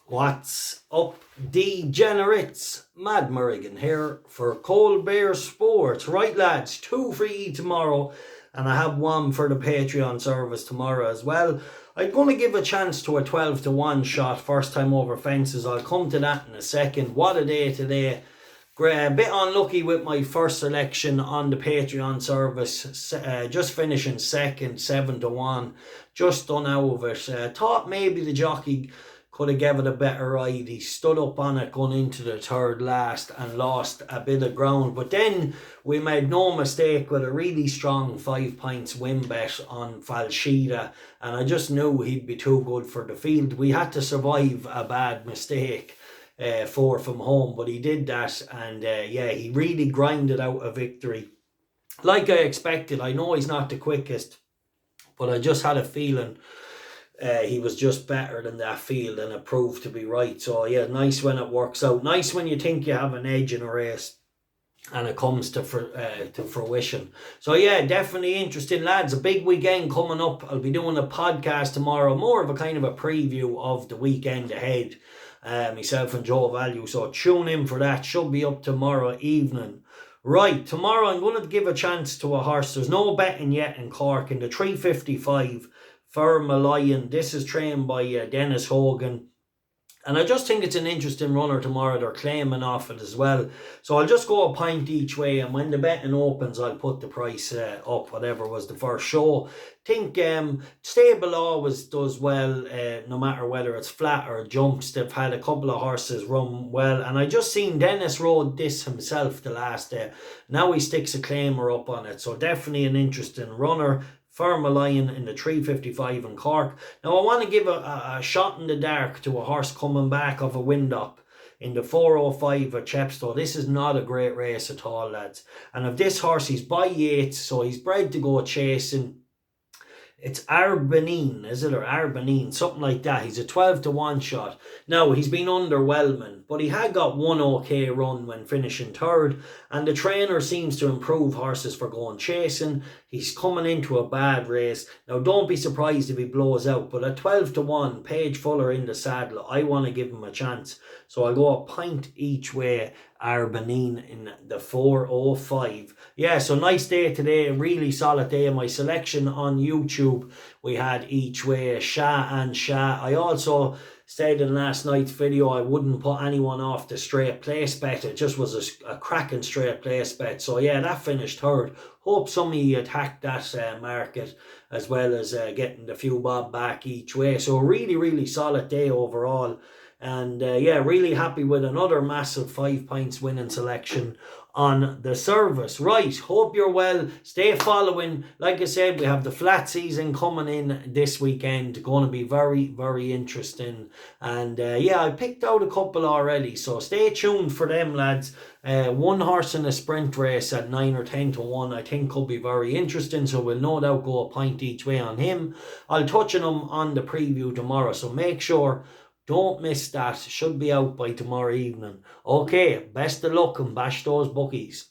What's up, degenerates? Mad Merrigan here for Cold Bear Sports. Right, lads, 2 for ye tomorrow, and I have one for the Patreon service tomorrow as well. I'm going to give a chance to a 12 to 1 shot, first time over fences. I'll come to that in a second. What a day today. A bit unlucky with my first selection on the Patreon service, just finishing second, 7 to 1, just done out of it. Thought maybe the jockey could have given it a better ride. He stood up on it going into the third last and lost a bit of ground. But then we made no mistake with a really strong 5 points win bet on Falshida, and I just knew he'd be too good for the field. We had to survive a bad mistake. 4 from home, but he did that, and he really grinded out a victory like I expected. I know he's not the quickest, but I just had a feeling he was just better than that field, and it proved to be right. So yeah, nice when it works out. Nice when you think you have an edge in a race and it comes to fruition. So yeah, definitely interesting, lads. A big weekend coming up. I'll be doing a podcast tomorrow, more of a kind of a preview of the weekend ahead. Myself and Joe Value, so tune in for that. Should be up tomorrow evening. Right, tomorrow I'm going to give a chance to a horse. There's no betting yet in Cork in the 355 Vermilion. This is trained by Dennis Hogan, and I just think it's an interesting runner tomorrow. They're claiming off it as well, so I'll just go a pint each way, and when the betting opens I'll put the price up, whatever was the first show. Think stable always does well, no matter whether it's flat or jumps. They've had a couple of horses run well, and I just seen Dennis rode this himself the last day. Now he sticks a claimer up on it, so definitely an interesting runner. Vermilion in the 355 in Cork. Now I want to give a shot in the dark to a horse coming back of a wind-up in the 405 at Chepstow. This is not a great race at all, lads. And of this horse, he's by Yates, so he's bred to go chasing. It's Arbennig, is it? Or Arbennig, something like that. He's a 12 to 1 shot. Now, he's been underwhelming, but he had got one okay run when finishing third, and the trainer seems to improve horses for going chasing. He's coming into a bad race. Now, don't be surprised if he blows out, but at 12 to 1, Paige Fuller in the saddle, I want to give him a chance. So I'll go a pint each way. Arbennig in the 405. Yeah, so nice day today, a really solid day. My selection on YouTube, we had each way Shah and Shah. I also said in last night's video I wouldn't put anyone off the straight place bet. It just was a cracking straight place bet. So yeah, that finished third. Hope some of you attacked that market, as well as getting the few bob back each way. So a really, really solid day overall. And really happy with another massive 5 points winning selection on the service. Right, hope you're well. Stay following. Like I said, we have the flat season coming in this weekend. Going to be very, very interesting. And I picked out a couple already, so stay tuned for them, lads. One horse in a sprint race at 9 or 10 to 1 I think could be very interesting, so we'll no doubt go a pint each way on him. I'll touch on him on the preview tomorrow, so make sure don't miss that. Should be out by tomorrow evening. Okay, best of luck and bash those bookies.